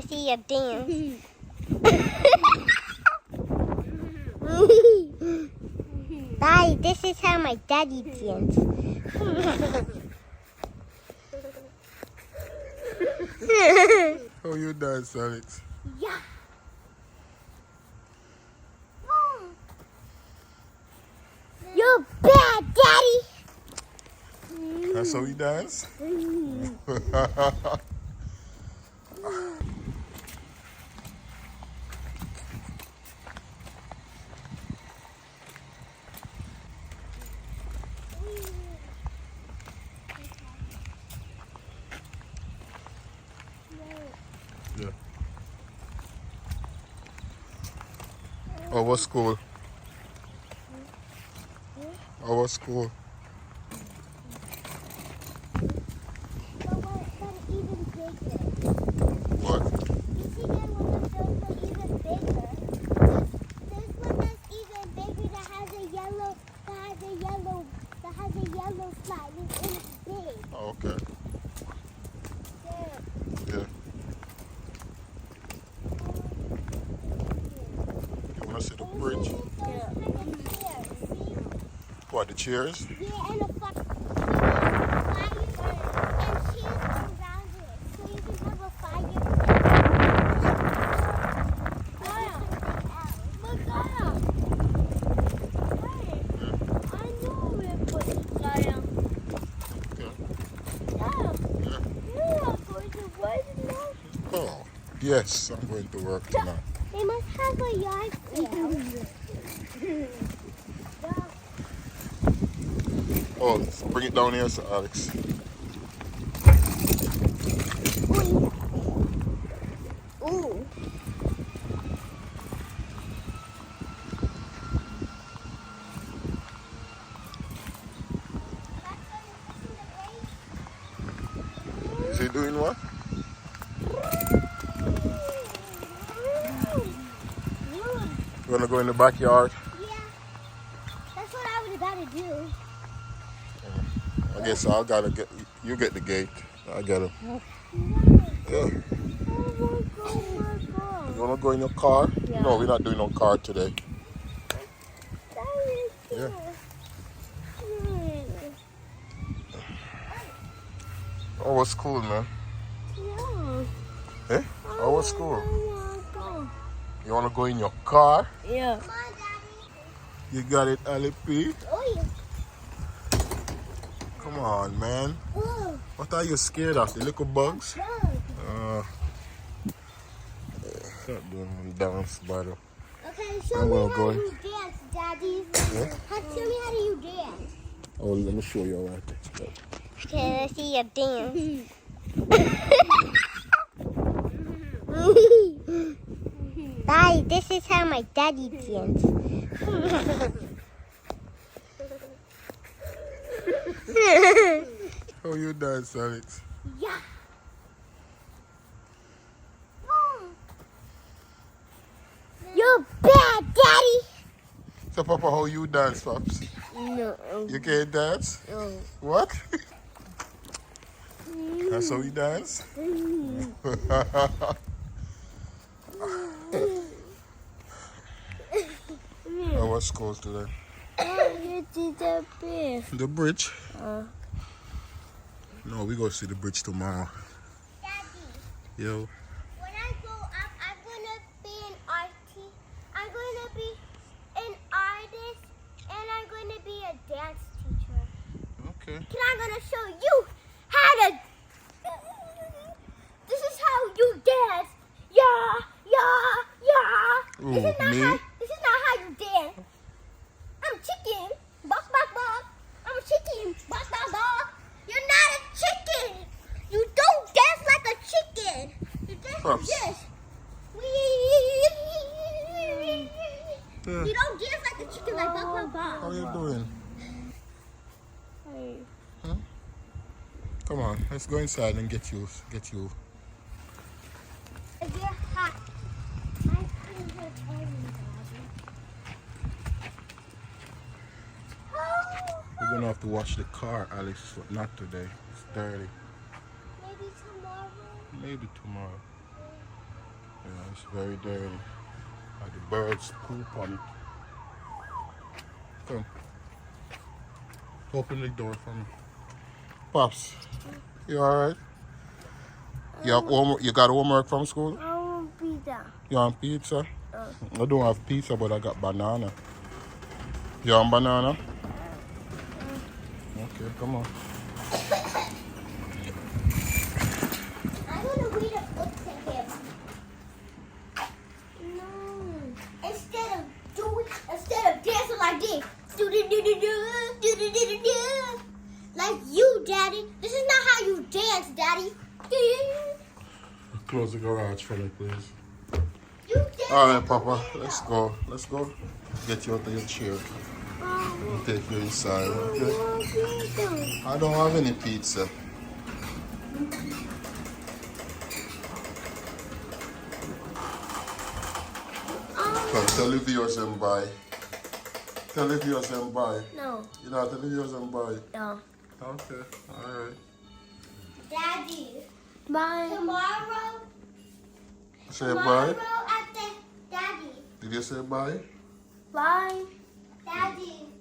to see you dance. Daddy, this is how my daddy dance. How you dance, Alex? Yeah. You're bad, Daddy. That's how we dance? Yeah. Oh, what school? Oh, what school? But even bigger. What? You see that one of those are even bigger. This one that's even bigger that has a yellow slide. It's big. Oh, okay. There. Yeah. You want to see the bridge? Yeah. What, the chairs? Yeah, and a fire. And cheese around it. So you can have a fire. Oh, yes, I'm going to work tonight. They must have a yard sale. Oh, bring it down here, so Alex. Ooh. Is he doing what? You want to go in the backyard? Yeah. That's what I was about to do. I guess I gotta get, you get the gate. I get him. Yeah. You want to go in your car? Yeah. No, we're not doing no car today. Yeah. Oh, what's cool, man? Eh? Oh, what's cool? You want to go in your car? Yeah. You got it, Ali P? Oh, yeah. Come on, man. Oh, What are you scared of? The little bugs? Stop doing dance, brother. okay, show I'm me gonna how go you dance, Daddy. Yeah? Show me how do you dance. Oh, let me show you right there. Okay, let's see you dance. Daddy, this is how my daddy dance. How you dance, Alex? Yeah. You're bad, Daddy. So, Papa, how you dance, Pops? No. You can't dance? No. What? That's how we dance? I was school today. You did the best. The bridge? No, we go see the bridge tomorrow. Daddy, Yo. when I grow up, I'm gonna be an artist. I'm gonna be an artist, and I'm gonna be a dance teacher. Okay. And I'm gonna show you how to. This is how you dance. Yeah, yeah, yeah. Ooh, This is not me? this is not how you dance. I'm chicken. Bok bok bok. I'm a chicken. Bok bok bok. You're not a chicken. You don't dance like a chicken. You dance like Pops. this. You don't dance like a chicken like bok bok bok. How you doing? Huh? Come on, let's go inside and get you. If you're hot, my hands are turning, We're gonna have to wash the car, Alex, but not today. It's dirty. Maybe tomorrow. Maybe tomorrow. It's very dirty. The birds poop on it. Come. Open the door for me. Pops, you alright? You have homework, you got homework from school? I want pizza. You want pizza? I don't have pizza, but I got banana. You want banana? Okay, come on. I'm gonna read a book to him. No. Instead of dancing like this. Do do do do do do do do do. Like you, Daddy. This is not how you dance, Daddy. Close the garage for me, please. You dance. Alright, Papa, let's go. Let's go. Get you out of your chair. And take you inside, okay? I don't have any pizza. Come, tell the viewers and buy. Tell the viewers and buy. No. You know, tell the viewers and buy. No. Okay, alright. Daddy. Bye. Tomorrow. Say bye. Tomorrow at the Daddy. Did you say bye? Bye. Daddy.